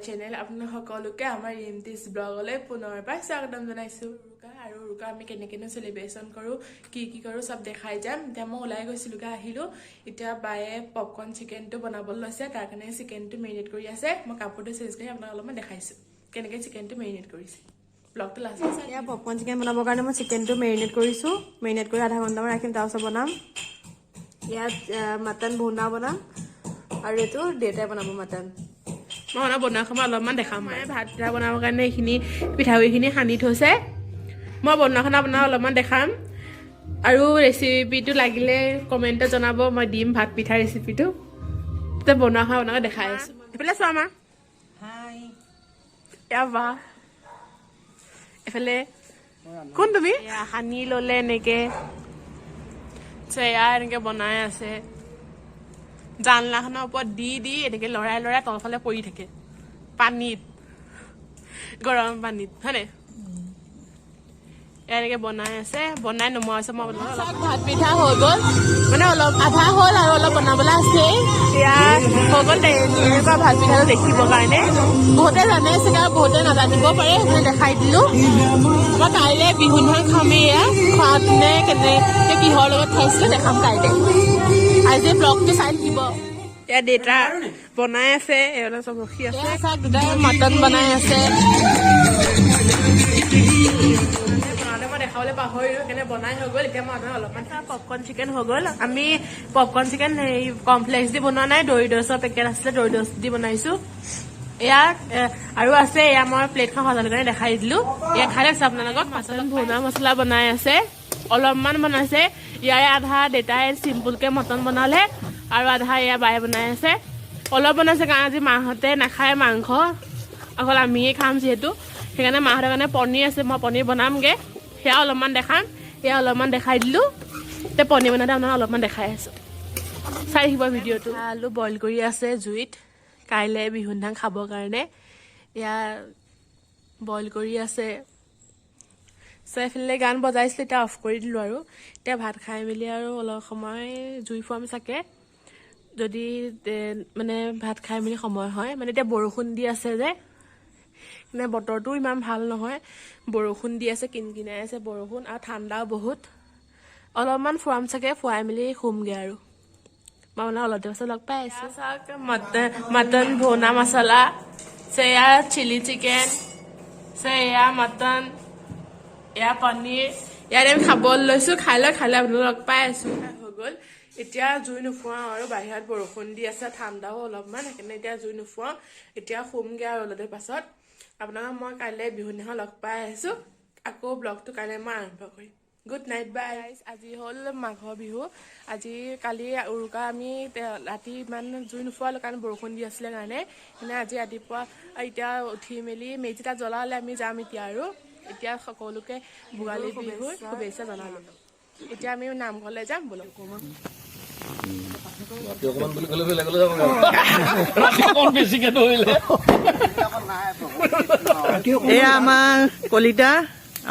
channel আপোনালোক সকলোকে আমাৰ ৰিমটিজ ব্লগলৈ পুনৰবাৰ স্বাগতম জনাইছোঁ আৰু ৰুকা আমি কেনেকেনো চেলিব্ৰেশ্যন কৰোঁ কি কৰোঁ চব দেখাই যাম এতিয়া মই ওলাই গৈছিলোঁ আহিলোঁ এতিয়া বায়ে পপকৰ্ণ চিকেনটো বনাবলৈ লৈছে তাৰ কাৰণে চিকেনটো মেৰিনেট কৰি আছে মই কাপোৰটো চেঞ্জ কৰি আপোনাক অলপমান দেখাইছোঁ কেনেকৈ চিকেনটো মেৰিনেট কৰিছে ব্লগটো লাষ্টত চাই এতিয়া পপকৰ্ণ চিকেন বনাবৰ কাৰণে মই চিকেনটো মেৰিনেট কৰিছোঁ মেৰিনেট কৰি আধা ঘণ্টামান ৰাখিম তাৰপিছত বনাম ইয়াত মটন ভুনা বনাম আৰু এইটো দেউতাই বনাব মটন মই অলপ বনোৱা সময় অলপমান দেখাম মই ভাত পিঠা বনাবৰ কাৰণে এইখিনি পিঠাগুড়িখিনি সানি থৈছে মই বনোৱা খানা বনাওঁ অলপমান দেখাম আৰু ৰেচিপিটো লাগিলে কমেণ্টত জনাব মই দিম ভাত পিঠা ৰেচিপিটো তো বনোৱা খানা বনাবলৈ দেখাই আছোঁ এইফালে চোৱা মা বা এইফালে কোন তুমি সানি ল'লে এনেকৈ চেয়া এনেকৈ বনাই আছে জানলাখনৰ ওপৰত দি এনেকৈ লৰাই লৰাই তলফালে পৰি থাকে পানীত গৰম পানীত হয়নে এনেকৈ বনাই আছে বনাই নমোৱা আছে মই ভাত পিঠা হৈ গ'ল মানে অলপ আধা হ'ল আৰু অলপ বনাবলৈ আছে এতিয়া হৈ গ'ল এনেকুৱা ভাত পিঠাটো দেখিবৰ কাৰণে বহুতে জানে চাগে আৰু বহুতে নাজানিব পাৰে সেইকাৰণে দেখাই দিলোঁ মই কাইলৈ বিহু ধান খামেই এয়া খোৱাওঁতে কেনেকৈ কিহৰ লগত খাইছিলোঁ দেখাম কাইলৈ আজি ব্লগটো চাই থাকিব এতিয়া দেউতা বনাই আছে এওঁলোক চব ৰখি আছে দেউতাই মটন বনাই আছে মই দেখাবলৈ পাহৰিলোঁ সেইকাৰণে বনাই হৈ গ'ল এতিয়া মই অলপমান পপকৰ্ণ চিকেন হৈ গ'ল আমি পপকৰ্ণ চিকেন হেৰি কমপ্লেক্স দি বনোৱা নাই দৰিদছৰ পেকেট আছিলে দৰিদছ দি বনাইছোঁ ইয়াত আৰু আছে এয়া মই প্লেটখন সজালে কাৰণে দেখাই দিলোঁ এয়া খাই আছে আপোনালোকক মটন ভুনা মছলা বনাই আছে অলপমান বনাইছে ইয়াৰে আধা দেউতাই চিম্পুলকৈ মটন বনালে আৰু আধা এয়া বায়ে বনাই আছে অলপ বনাইছে কাৰণ আজি মাহঁতে নাখায় মাংস অকল আমিয়ে খাম যিহেতু সেইকাৰণে মাহঁতৰ কাৰণে পনীৰ আছে মই পনীৰ বনামগৈ সেয়া অলপমান দেখাম সেয়া অলপমান দেখাই দিলোঁ এতিয়া পনীৰ বনাওঁতে আপোনাক অলপমান দেখাই আছোঁ চাই থাকিব ভিডিঅ'টো আলু বইল কৰি আছে জুইত কাইলৈ বিহুন ধান খাবৰ কাৰণে এয়া বইল কৰি আছে এইফালে গান বজাইছিলোঁ এতিয়া অফ কৰি দিলোঁ আৰু এতিয়া ভাত খাই মেলি আৰু অলপ সময় জুই ফুৱাম চাগে যদি মানে ভাত খাই মেলি সময় হয় মানে এতিয়া বৰষুণ দি আছে যে মানে বতৰটো ইমান ভাল নহয় বৰষুণ দি আছে কিনকিনাই আছে বৰষুণ আৰু ঠাণ্ডাও বহুত অলপমান ফুৰাম চাগে ফুৱাই মেলি শুমগৈ আৰু মই মানে অলপ দেৰি পাছত লগ পাই আছোঁ চাওক মটন ভুনা মছলা সেয়া চিলি চিকেন সেয়া মটন এয়া পনীৰ ইয়াত আমি খাবলৈ লৈছোঁ খাই লৈ আপোনালোক লগ পাই আছোঁ হৈ গ'ল এতিয়া জুই নুফুৱাওঁ আৰু বাহিৰত বৰষুণ দি আছে ঠাণ্ডাও অলপমান সেইকাৰণে এতিয়া জুই নুফুৱাওঁ এতিয়া শুমগৈ আৰু অলপ দেৰি পাছত আপোনালোকক মই কাইলৈ বিহু দিনাখন লগ পাই আহিছোঁ আকৌ ব্লগটো কাইলৈ মই আৰম্ভ কৰিম গুড নাইট বাই আজি হ'ল মাঘৰ বিহু আজি কালি উৰুকা আমি ৰাতি ইমান জুই নুফুৱালোঁ কাৰণ বৰষুণ দি আছিলে কাৰণে মানে আজি ৰাতিপুৱা এতিয়া উঠি মেলি মেজি তাত জ্বলালে আমি যাম এতিয়া আৰু এতিয়া সকলোকে ভোগালী বিহুৰ শুভেচ্ছা জনালোঁ এতিয়া আমি নামঘৰলৈ যাম বোলো এয়া আমাৰ কলিতা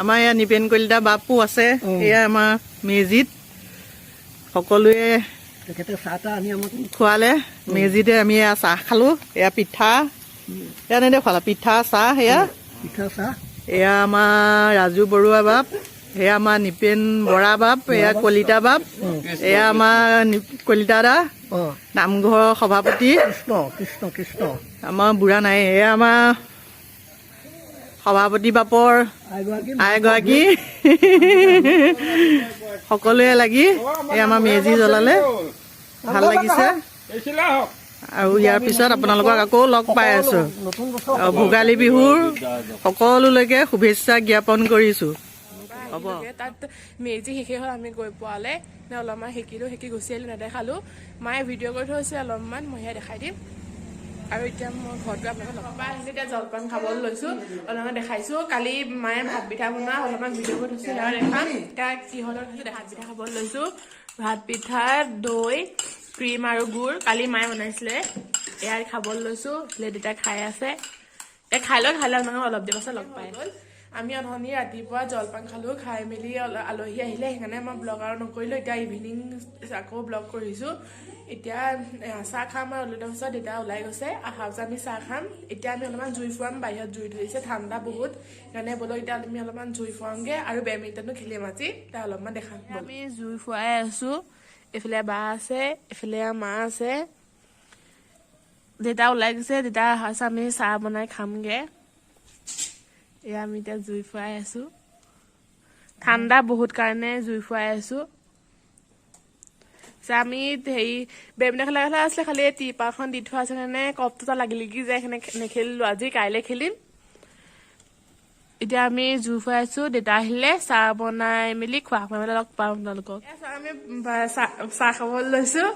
আমাৰ এয়া নিপেন কলিতা বাপু আছে এয়া আমাৰ মেজিত সকলোৱে খোৱালে মেজিতে আমি এয়া চাহ খালোঁ এয়া পিঠা এয়া নেদেখুৱালা পিঠা চাহ এয়া এয়া আমাৰ ৰাজু বৰুৱা বাপ এয়া আমাৰ নিপেন বৰা বাপ এয়া কলিতা বাপ এয়া আমাৰ কলিতা দা নামঘৰৰ সভাপতি আমাৰ বুঢ়া নাই এয়া আমাৰ সভাপতি বাপৰ আইগৰাকী সকলোৱে লাগি এই আমাৰ মেজি জ্বলালে ভাল লাগিছে আৰু ইয়াৰ পিছত আপোনালোকক আকৌ লগ পাই আছো ভোগালী বিহুৰ সকলোলৈকে শুভেচ্ছা জ্ঞাপন কৰিছোঁ হ'ব তাত মেজি শেষে হ'ল আমি গৈ পোৱালে অলপমান শিকি গুচি আহিলোঁ নেদেখালোঁ মায়ে ভিডিঅ' কৰি থৈছে অলপমান মই সেয়া দেখাই দিম আৰু এতিয়া মই ঘৰত গৈ আপোনালোকক লগ পাই আহিছোঁ এতিয়া জলপান খাবলৈ লৈছোঁ অলপমান দেখাইছোঁ কালি মায়ে ভাত পিঠা বনোৱা অলপমান ভিডিঅ' কৰি থৈছোঁ সেয়া দেখাম এতিয়া কিহৰ লগত খাইছোঁ ভাত পিঠা খাবলৈ লৈছোঁ ভাত পিঠা দৈ ক্ৰীম আৰু গুড় কালি মায়ে বনাইছিলে এয়া খাবলৈ লৈছোঁ দেউতাই খাই আছে এতিয়া খাই লৈ আপোনালোকক অলপ দেৰি পাছত লগ পাই গ'ল আমি অথনি ৰাতিপুৱা জলপান খালোঁ খাই মেলি আলহী আহিলে সেইকাৰণে মই ব্লগ আৰু নকৰিলোঁ এতিয়া ইভিনিং আকৌ ব্লগ কৰিছোঁ এতিয়া চাহ খাম আৰু অলপ পিছত দেউতা ওলাই গৈছে অহাৰ পিছত আমি চাহ খাম এতিয়া আমি অলপমান জুই ফুৰাম বাহিৰত জুই ধৰিছে ঠাণ্ডা বহুত সেইকাৰণে বোলো এতিয়া আমি অলপমান জুই ফুৰাওঁগৈ আৰু বেডমিণ্টনো খেলিম আজি তাৰ অলপমান দেখাম আমি জুই ফুৱাই আছোঁ এইফালে বা আছে এইফালে মা আছে দেউতা ওলাই গৈছে দেউতা অহাৰ পিছত আমি চাহ বনাই খামগৈ এয়া আমি এতিয়া জুই ফুৱাই আছোঁ ঠাণ্ডা বহুত কাৰণে জুই ফুৱাই আছোঁ আমি হেৰি বেডমিণ্টন খেলা খেলা আছিলে খালি টিপাৰখন দি থোৱা আছে কাৰণে কপটো এটা লাগি লাগি যায় সেইকাৰণে নেখেলিলোঁ আজি কাইলৈ খেলিম এতিয়া আমি জুই ফুৱাই আছোঁ দেউতা আহিলে চাহ বনাই মেলি খোৱা মেলি লগ পাম আপোনালোকক আমি চাহ খাবলৈ লৈছোঁ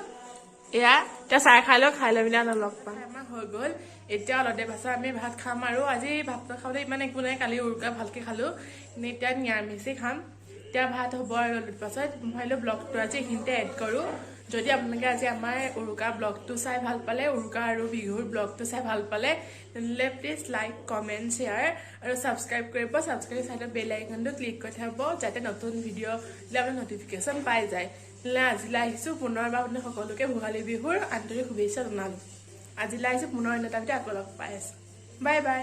এয়া এতিয়া চাহ খাই লৈ মেলি লগ পাম আমাৰ হৈ গ'ল এতিয়া অলপ দেৰি পাছত আমি ভাত খাম আৰু আজি ভাতটো খাবলৈ ইমান একো নাই কালি উৰুকা ভালকৈ খালোঁ কিন্তু এতিয়া নিৰামিষেই খাম এতিয়া ভাত হ'ব আৰু অলপ পাছত ভাবিলোঁ ব্লগটো আজি এইখিনিতে এড কৰোঁ যদি আপোনালোকে আজি আমাৰ উৰুকা ব্লগটো চাই ভাল পালে উৰুকা আৰু বিহুৰ ব্লগটো চাই ভাল পালে তেনেহ'লে প্লিজ লাইক কমেণ্ট শ্বেয়াৰ আৰু ছাবস্ক্ৰাইব কৰিব ছাবস্ক্ৰাইব চাইডত বেল আইকনটো ক্লিক কৰি থ'ব যাতে নতুন ভিডিঅ' দিলে আপোনাৰ নটিফিকেশ্যন পাই যায় তেনেহ'লে আজিলৈ আহিছোঁ পুনৰবাৰ আপোনাক সকলোকে ভোগালী বিহুৰ আন্তৰিক শুভেচ্ছা জনালোঁ আজিলৈ আহিছোঁ পুনৰ অন্য এটা ভিডিঅ' আকৌ লগ পাই আছোঁ বাই বাই